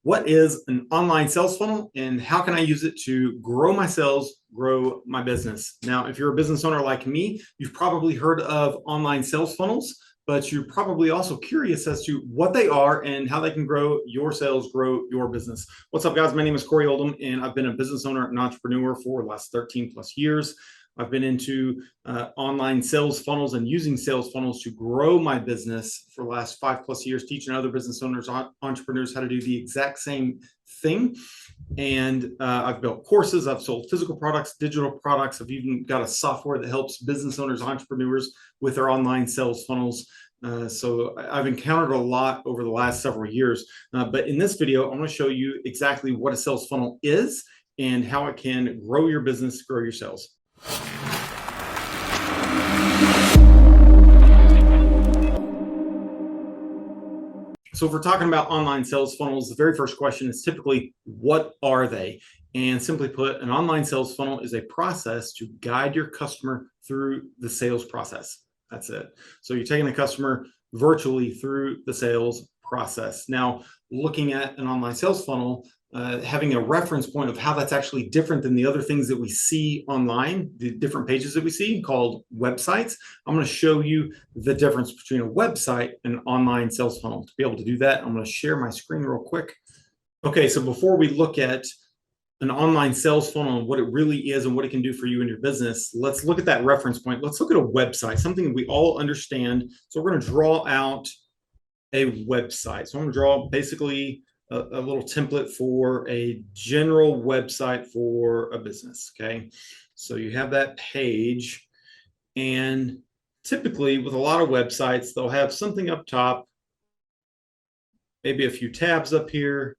What is an online sales funnel and how can I use it to grow my sales, grow my business? Now, if you're a business owner like me, you've probably heard of online sales funnels, but you're probably also curious as to what they are and how they can grow your sales, grow your business. What's up, guys? My name is Corey Oldham, and I've been a business owner and entrepreneur for the last 13 plus years. I've been into online sales funnels and using sales funnels to grow my business for the last 5+ years, teaching other business owners, entrepreneurs how to do the exact same thing. And I've built courses, I've sold physical products, digital products. I've even got a software that helps business owners, entrepreneurs with their online sales funnels. So I've encountered a lot over the last several years. But in this video, I'm going to show you exactly what a sales funnel is and how it can grow your business, grow your sales. So if we're talking about online sales funnels, the very first question is typically, what are they? And simply put, an online sales funnel is a process to guide your customer through the sales process. That's it. So you're taking the customer virtually through the sales process. Now, looking at an online sales funnel, having a reference point of how that's actually different than the other things that we see online, the different pages that we see called websites. I'm going to show you the difference between a website and an online sales funnel. To be able to do that, I'm going to share my screen real quick. Okay, so before we look at an online sales funnel and what it really is and what it can do for you and your business, let's look at that reference point. Let's look at a website, something we all understand. So we're going to draw out a website. So I'm going to draw basically a little template for a general website for a business. Okay, so you have that page, and typically with a lot of websites, they'll have something up top, maybe a few tabs up here.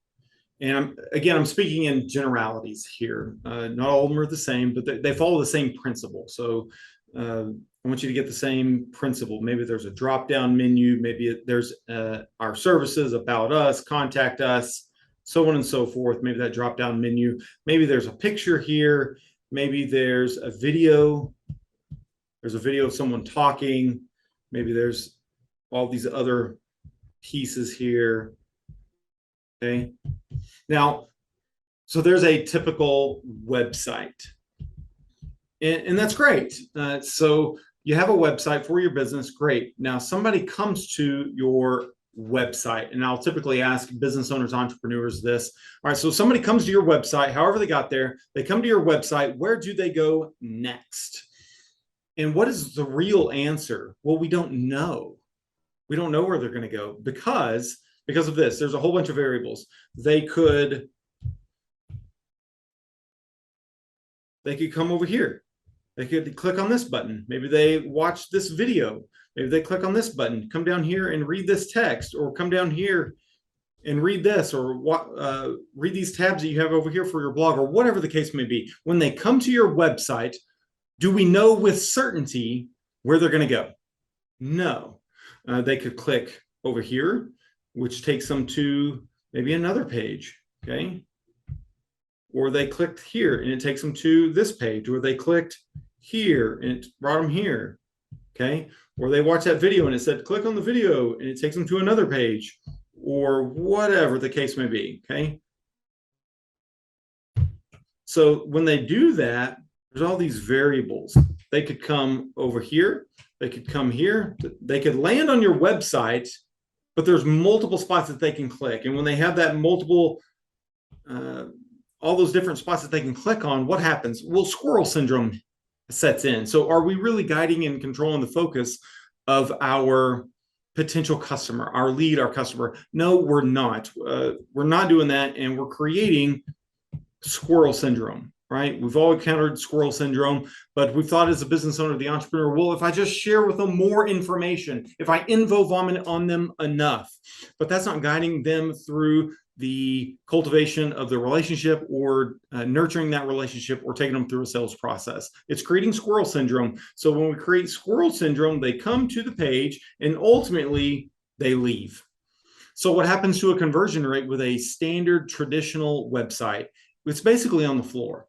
And I'm speaking in generalities here. Not all of them are the same, but they follow the same principle. So I want you to get the same principle. Maybe there's a drop-down menu. Maybe there's our services, about us, contact us, so on and so forth. Maybe that drop-down menu. Maybe there's a picture here. Maybe there's a video. There's a video of someone talking. Maybe there's all these other pieces here. Okay. Now, so there's a typical website. And that's great. So you have a website for your business. Great. Now somebody comes to your website, and I'll typically ask business owners, entrepreneurs this. All right. So somebody comes to your website, however they got there, they come to your website. Where do they go next? And what is the real answer? Well, we don't know. We don't know where they're going to go because of this. There's a whole bunch of variables. They could come over here. They could click on this button. Maybe they watch this video. Maybe they click on this button, come down here and read this text, or come down here and read this, or read these tabs that you have over here for your blog, or whatever the case may be. When they come to your website, do we know with certainty where they're going to go? No. They could click over here, which takes them to maybe another page, okay? Or they clicked here and it takes them to this page, or they clicked here and it brought them here, okay? Or they watched that video and it said, click on the video, and it takes them to another page, or whatever the case may be, okay? So when they do that, there's all these variables. They could come over here, they could come here, they could land on your website, but there's multiple spots that they can click. And when they have that multiple, all those different spots that they can click on, what happens? Well, squirrel syndrome sets in. So are we really guiding and controlling the focus of our potential customer, our lead, our customer? No, we're not. We're not doing that, and we're creating squirrel syndrome, right? We've all encountered squirrel syndrome, but we've thought as a business owner, the entrepreneur, well, if I just share with them more information, if I info vomit on them enough, but that's not guiding them through the cultivation of the relationship, or nurturing that relationship, or taking them through a sales process. It's creating squirrel syndrome. So when we create squirrel syndrome, they come to the page and ultimately they leave. So what happens to a conversion rate with a standard traditional website? It's basically on the floor.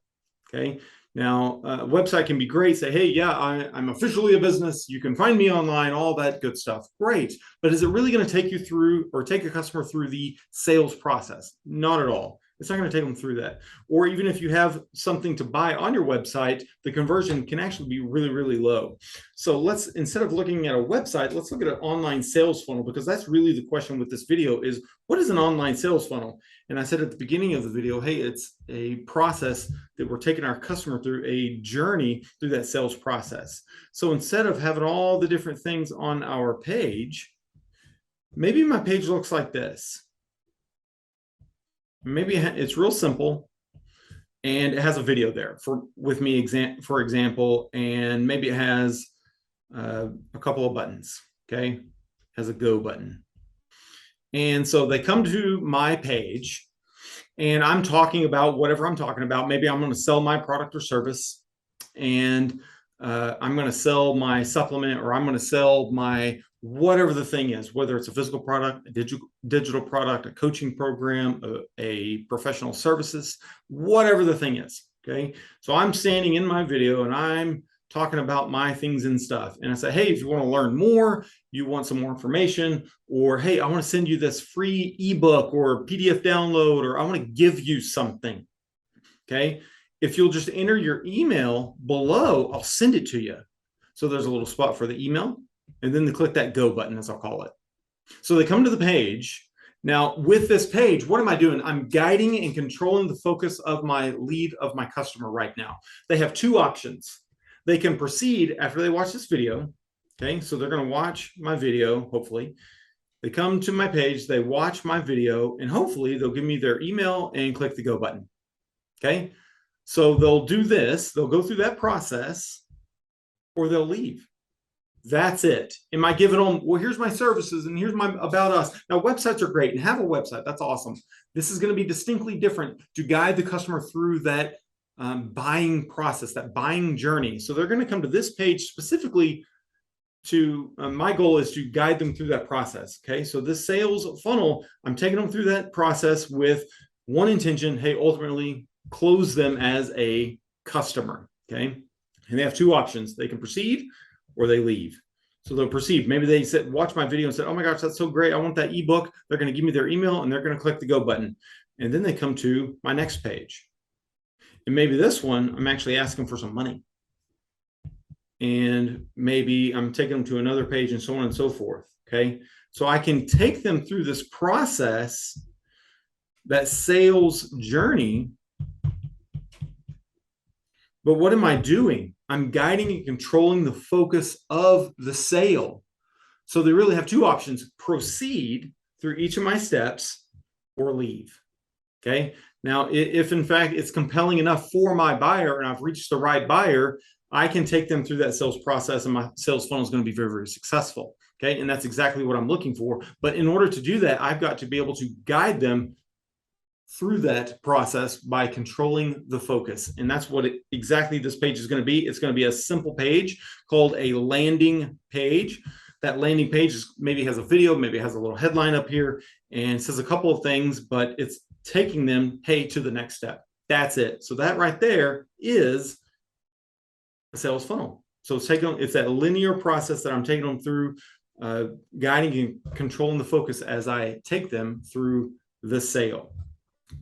Okay. Now, a website can be great. Say, hey, yeah, I'm officially a business. You can find me online, all that good stuff. Great. But is it really going to take you through or take a customer through the sales process? Not at all. It's not going to take them through that. Or even if you have something to buy on your website, the conversion can actually be really, really low. So let's, instead of looking at a website, let's look at an online sales funnel, because that's really the question with this video is, what is an online sales funnel? And I said at the beginning of the video, hey, it's a process that we're taking our customer through, a journey through that sales process. So instead of having all the different things on our page, maybe my page looks like this. Maybe it's real simple and it has a video there with me, for example, and maybe it has a couple of buttons. Okay, has a go button. And so they come to my page and I'm talking about whatever I'm talking about. Maybe I'm going to sell my product or service, and I'm going to sell my supplement, or I'm going to sell my whatever the thing is, whether it's a physical product, a digital product, a coaching program, a professional services, whatever the thing is. Okay. So I'm standing in my video and I'm talking about my things and stuff. And I say, hey, if you want to learn more, you want some more information, or hey, I want to send you this free ebook or PDF download, or I want to give you something. Okay. If you'll just enter your email below, I'll send it to you. So there's a little spot for the email, and then they click that go button, as I'll call it. So they come to the page. Now with this page, what am I doing? I'm guiding and controlling the focus of my lead, of my customer right now. They have two options. They can proceed after they watch this video. Okay, so they're going to watch my video, hopefully. They come to my page, they watch my video, and hopefully they'll give me their email and click the go button. Okay, so they'll do this, they'll go through that process, or they'll leave. That's it. Am I giving them, well, here's my services and here's my about us. Now, websites are great, and have a website. That's awesome. This is going to be distinctly different to guide the customer through that buying process, that buying journey. So they're going to come to this page specifically to, my goal is to guide them through that process. Okay. So this sales funnel, I'm taking them through that process with one intention. Hey, ultimately close them as a customer. Okay. And they have two options. They can proceed or they leave. So they'll proceed. Maybe they said, watch my video and said, oh my gosh, that's so great. I want that ebook. They're going to give me their email and they're going to click the go button. And then they come to my next page. And maybe this one, I'm actually asking for some money. And maybe I'm taking them to another page and so on and so forth. Okay. So I can take them through this process, that sales journey. But what am I doing? I'm guiding and controlling the focus of the sale. So they really have two options: proceed through each of my steps or leave. Okay. Now, if in fact it's compelling enough for my buyer and I've reached the right buyer, I can take them through that sales process and my sales funnel is going to be very, very successful. Okay. And that's exactly what I'm looking for. But in order to do that, I've got to be able to guide them through that process by controlling the focus. And that's what exactly this page is going to be. It's going to be a simple page called a landing page. That landing page maybe has a video, maybe it has a little headline up here and says a couple of things, but it's taking them, hey, to the next step. That's it. So that right there is a sales funnel. So it's that linear process that I'm taking them through, guiding and controlling the focus as I take them through the sale.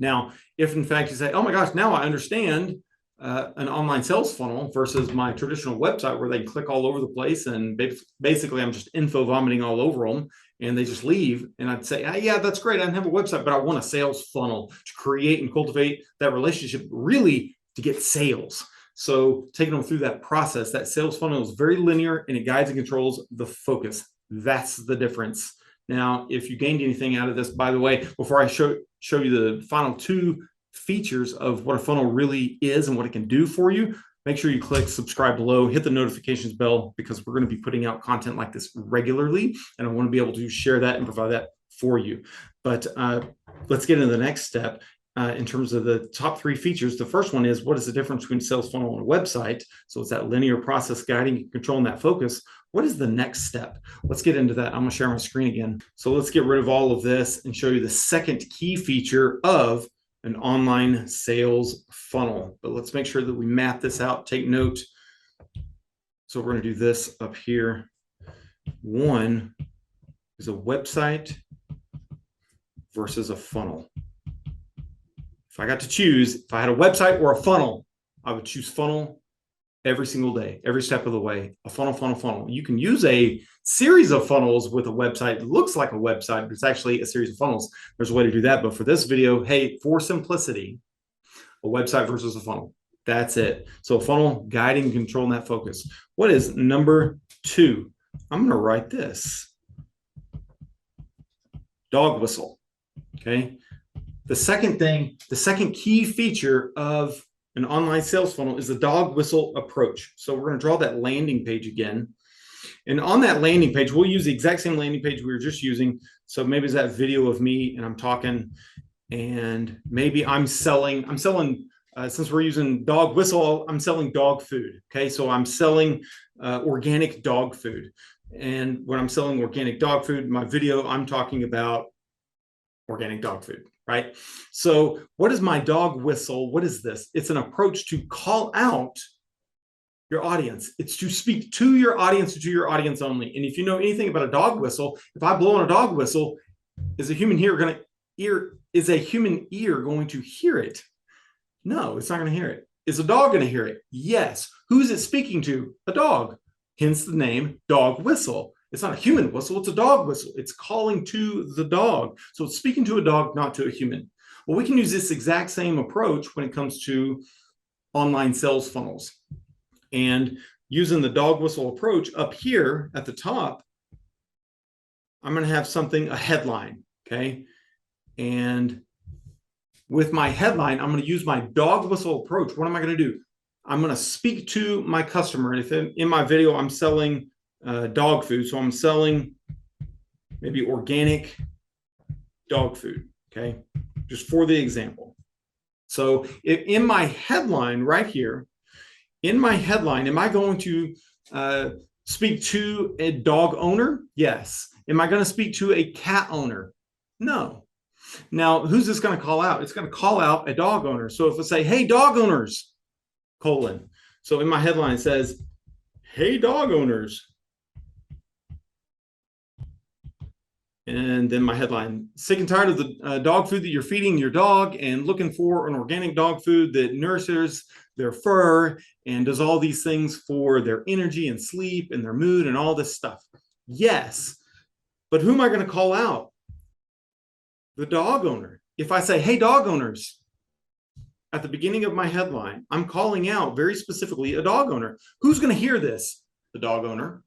Now, if in fact you say, oh my gosh, now I understand an online sales funnel versus my traditional website where they click all over the place and basically I'm just info vomiting all over them and they just leave. And I'd say, yeah, that's great. I don't have a website, but I want a sales funnel to create and cultivate that relationship, really to get sales. So taking them through that process, that sales funnel is very linear and it guides and controls the focus. That's the difference. Now, if you gained anything out of this, by the way, before I show you the final two features of what a funnel really is and what it can do for you, make sure you click subscribe below, hit the notifications bell, because we're going to be putting out content like this regularly. And I want to be able to share that and provide that for you. But let's get into the next step. In terms of the top three features, the first one is, what is the difference between sales funnel and a website? So it's that linear process guiding and controlling that focus. What is the next step? Let's get into that. I'm going to share my screen again. So let's get rid of all of this and show you the second key feature of an online sales funnel. But let's make sure that we map this out, take note. So we're going to do this up here. One is a website versus a funnel. If I got to choose, if I had a website or a funnel, I would choose funnel every single day, every step of the way. A funnel, funnel, funnel. You can use a series of funnels with a website. It looks like a website, but it's actually a series of funnels. There's a way to do that. But for this video, hey, for simplicity, a website versus a funnel. That's it. So a funnel, guiding, controlling that focus. What is number 2? I'm going to write this. Dog whistle. Okay. The second key feature of an online sales funnel is the dog whistle approach. So we're going to draw that landing page again. And on that landing page, we'll use the exact same landing page we were just using. So maybe it's that video of me and I'm talking, and maybe I'm selling, since we're using dog whistle, I'm selling dog food. Okay. So I'm selling organic dog food. And when I'm selling organic dog food, in my video, I'm talking about organic dog food, right? So what is my dog whistle? What is this? It's an approach to call out your audience. It's to speak to your audience, to your audience only. And if you know anything about a dog whistle, if I blow on a dog whistle, is a human ear going to hear it? No, it's not going to hear it. Is a dog going to hear it? Yes. Who's it speaking to? A dog. Hence the name dog whistle. It's not a human whistle, it's a dog whistle. It's calling to the dog. So it's speaking to a dog, not to a human. Well, we can use this exact same approach when it comes to online sales funnels. And using the dog whistle approach up here at the top, I'm going to have something, a headline, okay? And with my headline, I'm going to use my dog whistle approach. What am I going to do? I'm going to speak to my customer. And if in my video, I'm selling dog food, so I'm selling maybe organic dog food, okay? Just for the example. So in my headline right here, in my headline, am I going to speak to a dog owner? Yes. Am I going to speak to a cat owner? No. Now, who's this going to call out? It's going to call out a dog owner. So if I say, hey, dog owners, colon. So in my headline, it says, hey, dog owners. And then my headline, sick and tired of the dog food that you're feeding your dog and looking for an organic dog food that nourishes their fur and does all these things for their energy and sleep and their mood and all this stuff. Yes. But who am I going to call out? The dog owner. If I say, hey, dog owners, at the beginning of my headline, I'm calling out very specifically a dog owner. Who's going to hear this? The dog owner.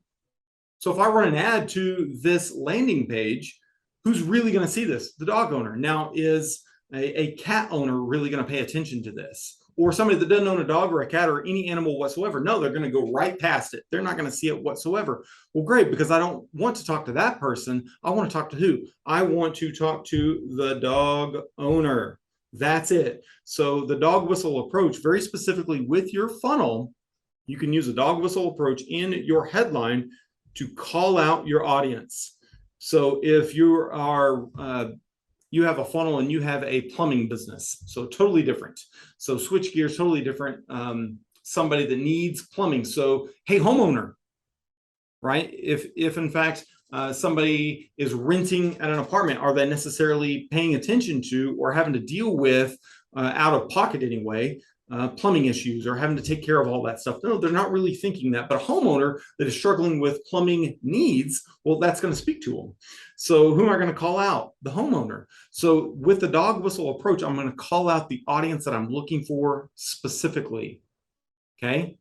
So if I run an ad to this landing page, who's really going to see this? The dog owner. Now, is a cat owner really going to pay attention to this? Or somebody that doesn't own a dog or a cat or any animal whatsoever? No, they're going to go right past it. They're not going to see it whatsoever. Well, great, because I don't want to talk to that person. I want to talk to who? I want to talk to the dog owner. That's it. So the dog whistle approach, very specifically with your funnel, you can use a dog whistle approach in your headline to call out your audience. So if you have a funnel and you have a plumbing business, so totally different. So switch gears, totally different. Somebody that needs plumbing. So, hey, homeowner, right? If in fact somebody is renting at an apartment, are they necessarily paying attention to or having to deal with out of pocket anyway? Plumbing issues or having to take care of all that stuff. No, they're not really thinking that. But a homeowner that is struggling with plumbing needs, well, that's going to speak to them. So who am I going to call out? The homeowner. So with the dog whistle approach, I'm going to call out the audience that I'm looking for specifically. Okay.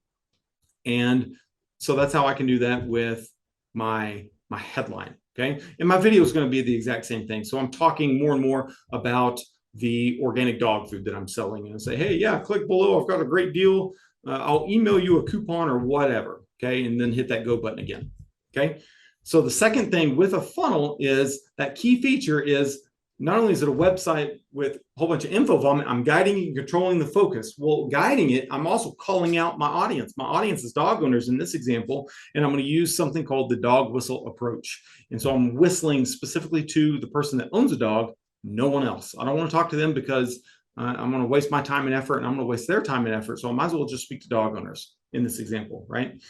And so that's how I can do that with my headline. Okay. And my video is going to be the exact same thing. So I'm talking more and more about the organic dog food that I'm selling and say, hey, yeah, click below. I've got a great deal. I'll email you a coupon or whatever. Okay. And then hit that go button again. Okay. So the second thing with a funnel is that key feature is not only is it a website with a whole bunch of info vomit, I'm guiding and controlling the focus. Well, guiding it, I'm also calling out my audience. My audience is dog owners in this example, and I'm going to use something called the dog whistle approach. And so I'm whistling specifically to the person that owns a dog, no one else. I don't want to talk to them because I'm going to waste my time and effort, and I'm going to waste their time and effort. So I might as well just speak to dog owners in this example, right?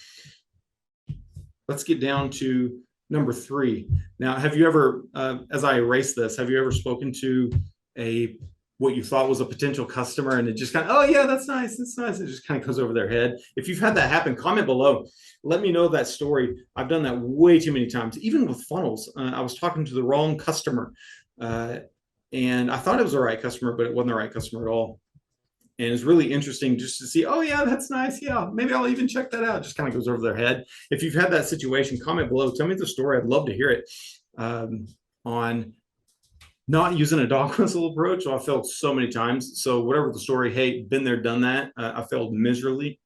Let's get down to number 3. Now, have you ever, as I erase this, have you ever spoken to what you thought was a potential customer, and it just kind of, oh yeah, that's nice, that's nice. It just kind of goes over their head. If you've had that happen, comment below. Let me know that story. I've done that way too many times, even with funnels. I was talking to the wrong customer, and I thought it was the right customer, but it wasn't the right customer at all. And it's really interesting just to see, oh yeah, that's nice. Yeah, maybe I'll even check that out. Just kind of goes over their head. If you've had that situation, comment below. Tell me the story. I'd love to hear it on not using a dog whistle approach. I failed so many times. So whatever the story, hey, been there, done that. I failed miserably,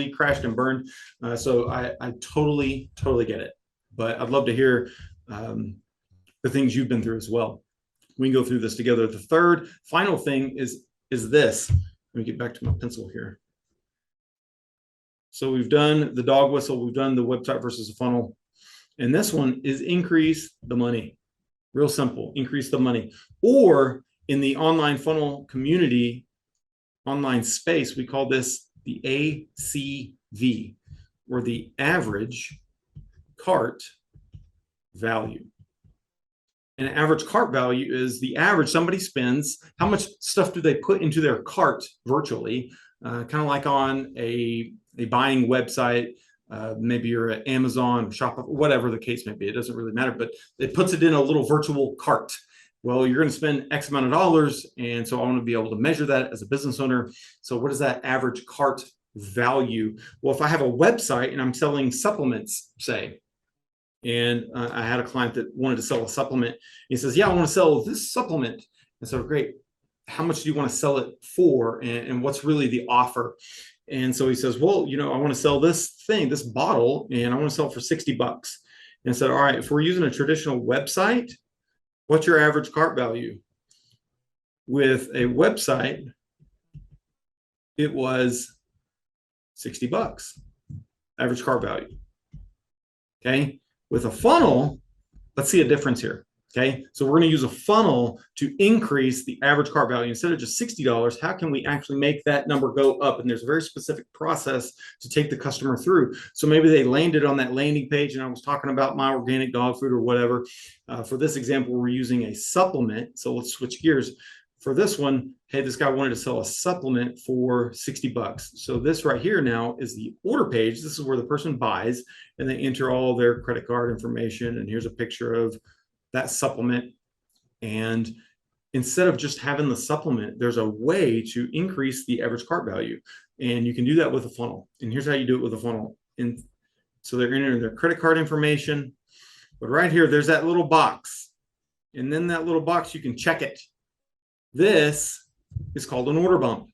crashed and burned. So I totally get it. But I'd love to hear the things you've been through as well. We can go through this together. The third, final thing is this. Let me get back to my pencil here. So we've done the dog whistle, we've done the website versus a funnel. And this one is increase the money. Real simple, increase the money. Or in the online funnel community, online space, we call this the ACV, or the average cart value. And average cart value is the average somebody spends, how much stuff do they put into their cart virtually, kind of like on a buying website. Maybe you're at Amazon or Shopify, whatever the case may be. It doesn't really matter, but it puts it in a little virtual cart. Well, you're going to spend X amount of dollars. And so I want to be able to measure that as a business owner. So what is that average cart value? Well, if I have a website and I'm selling supplements, say, and I had a client that wanted to sell a supplement. He says, yeah, I want to sell this supplement. And so, great. How much do you want to sell it for? And what's really the offer? And so he says, well, you know, I want to sell this thing, this bottle, and I want to sell it for $60. And I said, all right, if we're using a traditional website, what's your average cart value? With a website, it was $60, average cart value. Okay. With a funnel, let's see a difference here. Okay, so we're going to use a funnel to increase the average cart value. Instead of just $60, how can we actually make that number go up? And there's a very specific process to take the customer through. So maybe they landed on that landing page, and I was talking about my organic dog food or whatever. For this example, we're using a supplement. So let's switch gears. For this one, hey, this guy wanted to sell a supplement for $60. So this right here now is the order page. This is where the person buys, and they enter all their credit card information. And here's a picture of that supplement. And instead of just having the supplement, there's a way to increase the average cart value. And you can do that with a funnel. And here's how you do it with a funnel. And so they're entering their credit card information. But right here, there's that little box. And then that little box, you can check it. This is called an order bump.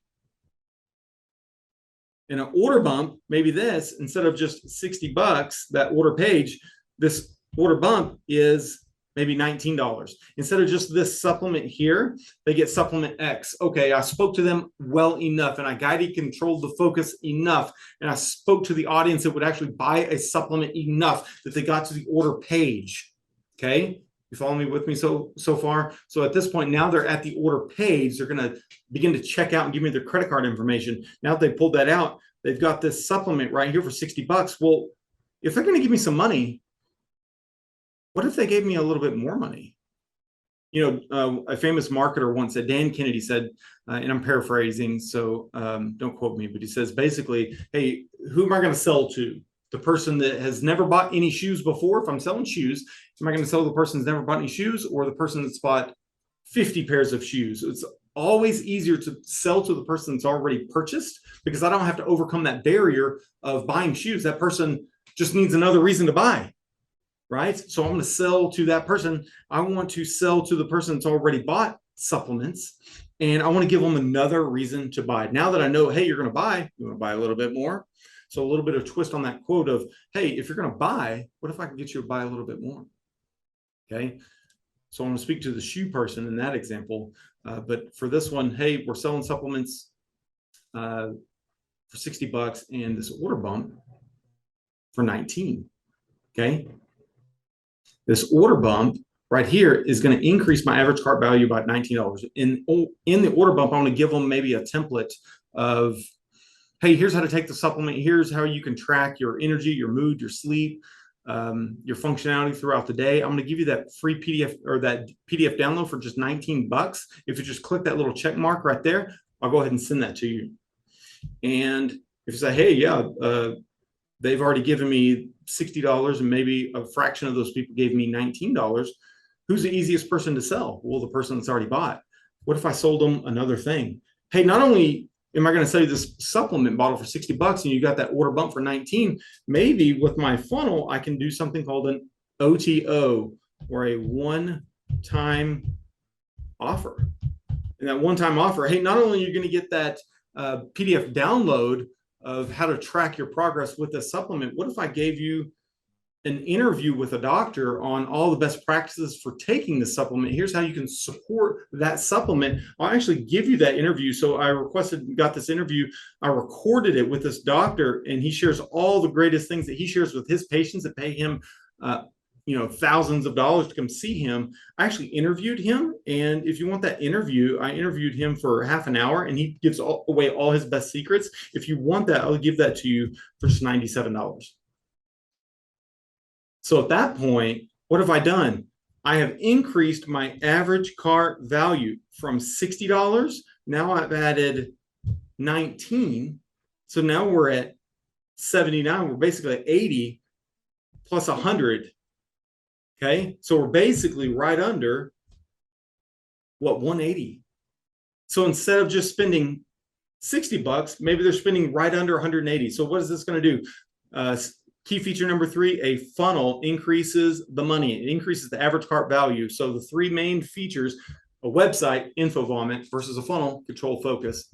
And an order bump, maybe this, instead of just $60, that order page, this order bump is maybe $19. Instead of just this supplement here, they get supplement X. Okay, I spoke to them well enough, and I guided, controlled the focus enough, and I spoke to the audience that would actually buy a supplement enough that they got to the order page. Okay. You follow me with me so far? So at this point, now they're at the order page. They're going to begin to check out and give me their credit card information. Now that they pulled that out, they've got this supplement right here for $60. Well, if they're going to give me some money, what if they gave me a little bit more money? You know, a famous marketer once said, Dan Kennedy said, and I'm paraphrasing, so don't quote me, but he says basically, hey, who am I going to sell to? The person that has never bought any shoes before? If I'm selling shoes, am I going to sell the person that's never bought any shoes, or the person that's bought 50 pairs of shoes? It's always easier to sell to the person that's already purchased, because I don't have to overcome that barrier of buying shoes. That person just needs another reason to buy, right? So I'm going to sell to that person. I want to sell to the person that's already bought supplements, and I want to give them another reason to buy. Now that I know, hey, you're going to buy, you want to buy a little bit more. So a little bit of twist on that quote of, hey, if you're going to buy, what if I can get you to buy a little bit more? Okay. So I'm going to speak to the shoe person in that example. But for this one, hey, we're selling supplements for $60 and this order bump for 19. Okay. This order bump right here is going to increase my average cart value by $19. In the order bump, I'm going to give them maybe a template of, hey, here's how to take the supplement. Here's how you can track your energy, your mood, your sleep, your functionality throughout the day. I'm going to give you that free PDF or that PDF download for just 19 bucks. If you just click that little check mark right there, I'll go ahead and send that to you. And if you say, hey, yeah, they've already given me $60 and maybe a fraction of those people gave me $19, who's the easiest person to sell? Well, the person that's already bought. What if I sold them another thing? Hey, not only am I going to sell you this supplement bottle for 60 bucks and you got that order bump for 19, maybe with my funnel, I can do something called an OTO, or a one-time offer. And that one-time offer, hey, not only are you going to get that PDF download of how to track your progress with this supplement, what if I gave you an interview with a doctor on all the best practices for taking the supplement? Here's how you can support that supplement. I'll actually give you that interview. So I got this interview. I recorded it with this doctor, and he shares all the greatest things that he shares with his patients that pay him, thousands of dollars to come see him. I actually interviewed him. And if you want that interview, I interviewed him for half an hour, and he gives away all his best secrets. If you want that, I'll give that to you for just $97. So at that point, what have I done? I have increased my average cart value from $60. Now I've added 19. So now we're at 79. We're basically at 80 plus 100. Okay. So we're basically right under 180. So instead of just spending 60 bucks, maybe they're spending right under 180. So what is this going to do? Key feature number 3, a funnel increases the money. It increases the average cart value. So the 3 main features: a website, info vomit, versus a funnel, control focus.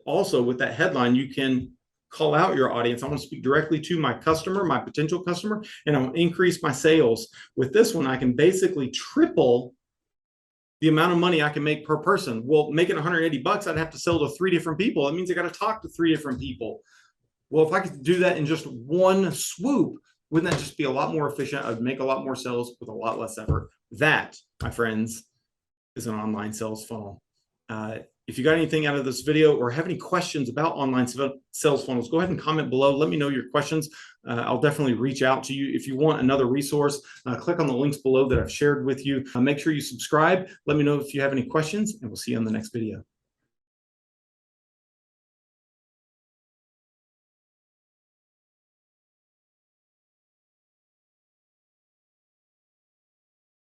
Also, with that headline, you can call out your audience. I want to speak directly to my customer, my potential customer, and I want to increase my sales. With this one, I can basically triple the amount of money I can make per person. Well, making 180 bucks, I'd have to sell to 3 different people. That means I got to talk to 3 different people. Well, if I could do that in just one swoop, wouldn't that just be a lot more efficient? I'd make a lot more sales with a lot less effort. That, my friends, is an online sales funnel. If you got anything out of this video or have any questions about online sales funnels, go ahead and comment below. Let me know your questions. I'll definitely reach out to you. If you want another resource, click on the links below that I've shared with you. Make sure you subscribe. Let me know if you have any questions, and we'll see you on the next video.